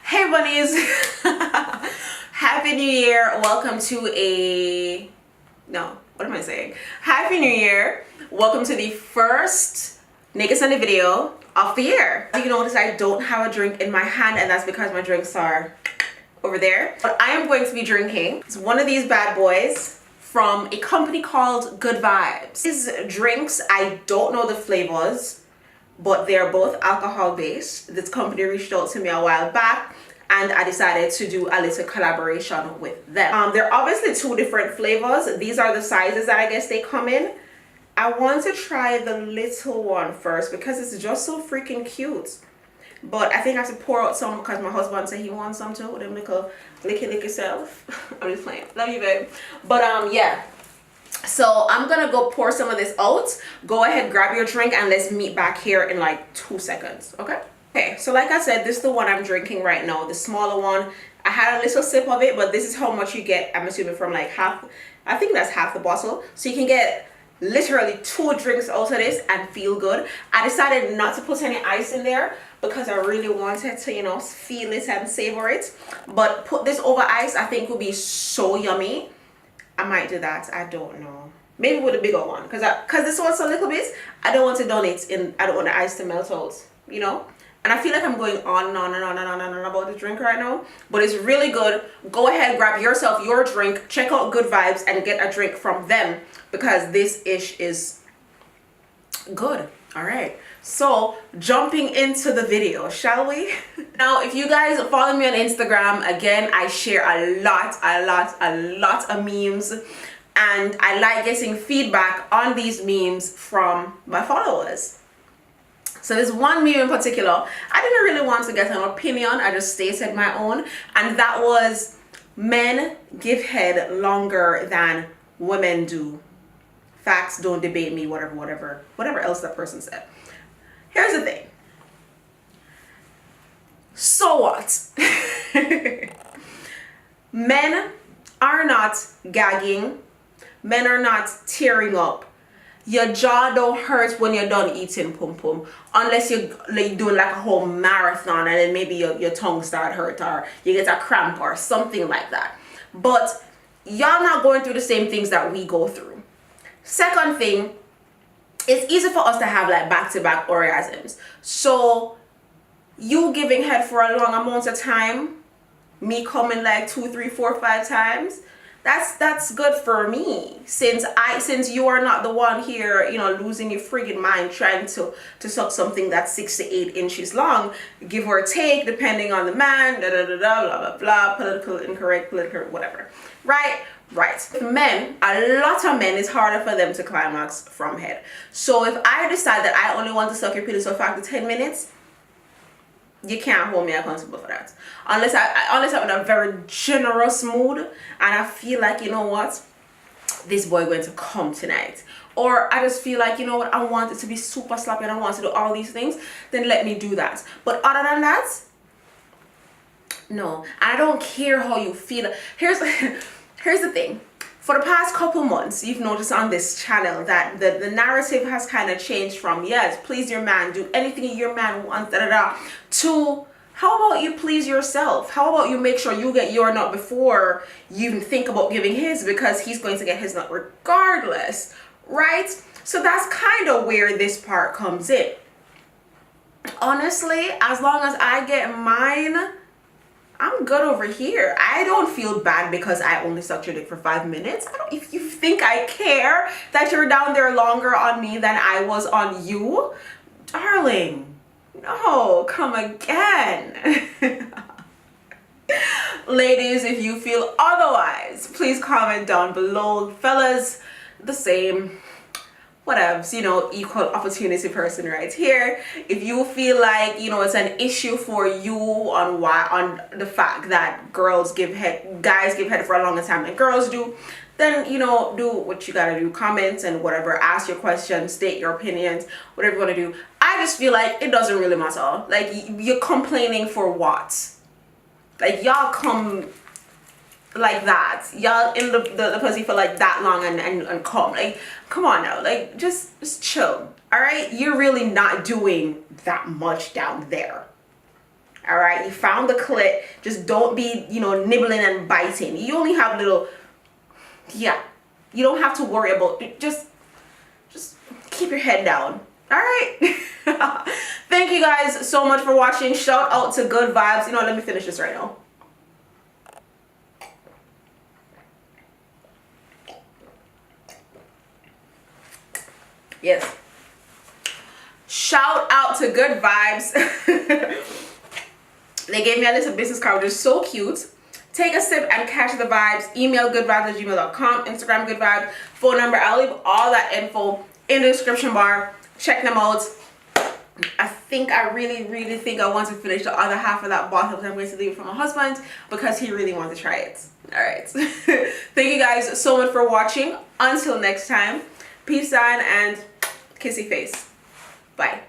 Hey bunnies! Happy New Year! Welcome to what am I saying? Happy New Year! Welcome to the first Naked Sunday video of the year. You notice I don't have a drink in my hand, and that's because my drinks are over there. But I am going to be drinking. It's one of these bad boys from a company called Good Vibes. These drinks, I don't know the flavors, but they're both alcohol based. This company reached out to me a while back and I decided to do a little collaboration with them. They're obviously two different flavors. These are the sizes that I guess they come in. I want to try the little one first because it's just so freaking cute. But I think I have to pour out some because my husband said he wants some too. Them little lick it yourself. I'm just playing. Love you, babe. But yeah. So I'm gonna go pour some of this out. Go ahead, grab your drink, and let's meet back here in like 2 seconds. Okay, so like I said, this is the one I'm drinking right now, the smaller one. I had a little sip of it, but this is how much you get, I'm assuming, from like half. I think that's half the bottle. So you can get literally 2 drinks out of this and feel good. I decided not to put any ice in there because I really wanted to, you know, feel it and savor it. But put this over ice, I think would be so yummy. I might do that. I don't know. Maybe with a bigger one, because this one's a little bit. I don't want to donate in. I don't want the ice to melt out, you know. And I feel like I'm going on and on and on and on and on about the drink right now, but it's really good. Go ahead, grab yourself your drink. Check out Good Vibes and get a drink from them because this ish is good. All right. So jumping into the video, shall we? Now, if you guys follow me on Instagram, again, I share a lot of memes, and I like getting feedback on these memes from my followers. So there's one meme in particular, I didn't really want to get an opinion, I just stated my own, and that was men give head longer than women do. Facts, don't debate me, whatever else that person said. Here's the thing. So what? Men are not gagging. Men are not tearing up. Your jaw don't hurt when you're done eating pum pum. Unless you're like doing like a whole marathon and then maybe your tongue start hurt or you get a cramp or something like that. But y'all not going through the same things that we go through. Second thing, it's easy for us to have like back-to-back orgasms. So you giving head for a long amount of time, me coming like 2, 3, 4, 5 times, that's good for me. Since you are not the one here, you know, losing your friggin' mind trying to suck something that's 6 to 8 inches long, give or take, depending on the man, blah blah blah, political incorrect, whatever. Right. Men, a lot of men, it's harder for them to climax from head. So if I decide that I only want to suck your penis for 5 to 10 minutes, you can't hold me accountable for that. Unless I'm in a very generous mood and I feel like, you know what, this boy going to come tonight. Or I just feel like, you know what, I want it to be super sloppy and I want to do all these things, then let me do that. But other than that, no. I don't care how you feel. Here's the thing. For the past couple months, you've noticed on this channel that the narrative has kind of changed from, yes, please your man, do anything your man wants, to how about you please yourself? How about you make sure you get your nut before you even think about giving his, because he's going to get his nut regardless, right? So that's kind of where this part comes in. Honestly, as long as I get mine, I'm good over here. I don't feel bad because I only sucked your dick for 5 minutes. If you think I care that you're down there longer on me than I was on you, darling, no, come again. Ladies, if you feel otherwise, please comment down below. Fellas, the same. Whatevs, you know, equal opportunity person right here. If you feel like, you know, it's an issue for you on the fact that guys give head for a longer time than girls do, then, you know, do what you gotta do. Comment and whatever, ask your questions, state your opinions, whatever you want to do. I just feel like it doesn't really matter. Like, you're complaining for what? Like, y'all come like that, y'all in the pussy for like that long and come, like, come on now, like, just chill. All right, you're really not doing that much down there. All right, you found the clit. Just don't be, you know, nibbling and biting. You only have little, yeah. You don't have to worry about it. Just keep your head down. All right. Thank you guys so much for watching. Shout out to Good Vibes. You know, let me finish this right now. Yes. Shout out to Good Vibes. They gave me a little business card, which is so cute. Take a sip and catch the vibes. Email goodvibes@gmail.com. Instagram Good Vibes. Phone number. I'll leave all that info in the description bar. Check them out. I think I really think I want to finish the other half of that bottle, but I'm going to leave it for my husband because he really wants to try it. All right. Thank you guys so much for watching. Until next time, peace sign and kissy face. Bye.